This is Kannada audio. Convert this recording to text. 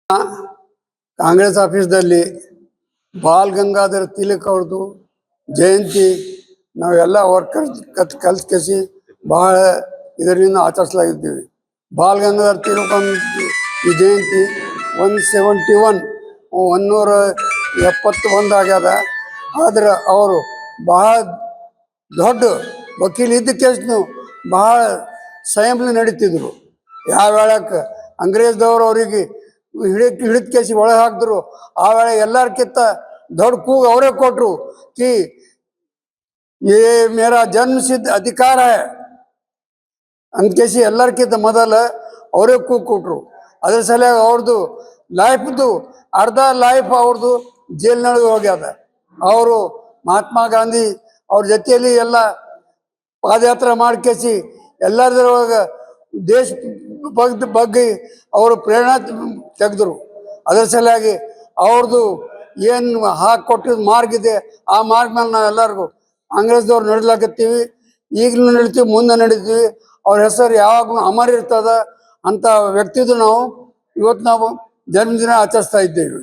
ಕಾಂಗ್ರೆಸ್ ಆಫೀಸ್ದಲ್ಲಿ ಬಾಲ್ ಗಂಗಾಧರ್ ತಿಲಕ್ ಅವ್ರದ್ದು ಜಯಂತಿ ನಾವೆಲ್ಲ ವರ್ಕರ್ಸ್ ಕಲ್ಸಿ ಬಹಳ ಇದರಿಂದ ಆಚರಿಸಲಾಗಿದ್ದೀವಿ. ಬಾಲ್ ಗಂಗಾಧರ್ ತಿಲಕ್ ಈ ಜಯಂತಿ 171 ಆಗ್ಯದ. ಆದ್ರೆ ಅವರು ಬಹಳ ದೊಡ್ಡ ವಕೀಲ ಇದ್ದಕ್ಕೆಷ್ಟು ಬಹಳ ಸಂಯಮಲಿ ನಡೀತಿದ್ರು. ಯಾವ ವೇಳಕ್ಕೆ ಅಂಗ್ರೇಜ್ದವ್ರು ಅವರಿಗೆ ಹಿಡಿದ ಕೇಸಿ ಒಳಗೆ ಹಾಕಿದ್ರು, ಆ ವೇಳೆ ಎಲ್ಲರ್ಕಿಂತ ದೊಡ್ಡ ಕೂಗು ಅವರೇ ಕೊಟ್ಟರು ಕಿ ये मेरा जन्मसिद्ध अधिकार है ಅಂದ್ಕೇಸಿ ಎಲ್ಲರ್ಕಿಂತ ಮೊದಲ ಅವರೇ ಕೂಗು ಕೊಟ್ಟರು. ಅದ್ರ ಸಲುವಾಗಿ ಅವ್ರದ್ದು ಲೈಫ್ದು ಅರ್ಧ ಲೈಫ್ ಅವ್ರದ್ದು ಜೈಲಿನೊಳಗೆ ಹೋಗ್ಯದ. ಅವರು ಮಹಾತ್ಮ ಗಾಂಧಿ ಅವ್ರ ಜೊತೆಯಲ್ಲಿ ಎಲ್ಲ ಪಾದಯಾತ್ರೆ ಮಾಡ್ಕೇಸಿ ಎಲ್ಲರದ್ರೊಳಗೆ ದೇಶ ಬಗ್ಗೆ ಅವರು ಪ್ರೇರಣೆ ತೆಗೆದ್ರು. ಅದರ ಸಲುವಾಗಿ ಅವ್ರದ್ದು ಏನು ಹಾಕಿಕೊಟ್ಟಿದ್ದು ಮಾರ್ಗ ಇದೆ, ಆ ಮಾರ್ಗ ಮೇಲೆ ನಾವೆಲ್ಲರಿಗೂ ಕಾಂಗ್ರೆಸ್ದವ್ರು ನಡಿಲಾಕತ್ತೀವಿ. ಈಗಲೂ ನಡಿತೀವಿ, ಮುಂದೆ ನಡೀತೀವಿ. ಅವ್ರ ಹೆಸರು ಯಾವಾಗಲೂ ಅಮರ ಇರ್ತದ ಅಂತ ವ್ಯಕ್ತಿದು ನಾವು ಇವತ್ತು ಜನ್ಮದಿನ ಆಚರಿಸ್ತಾ ಇದ್ದೇವೆ.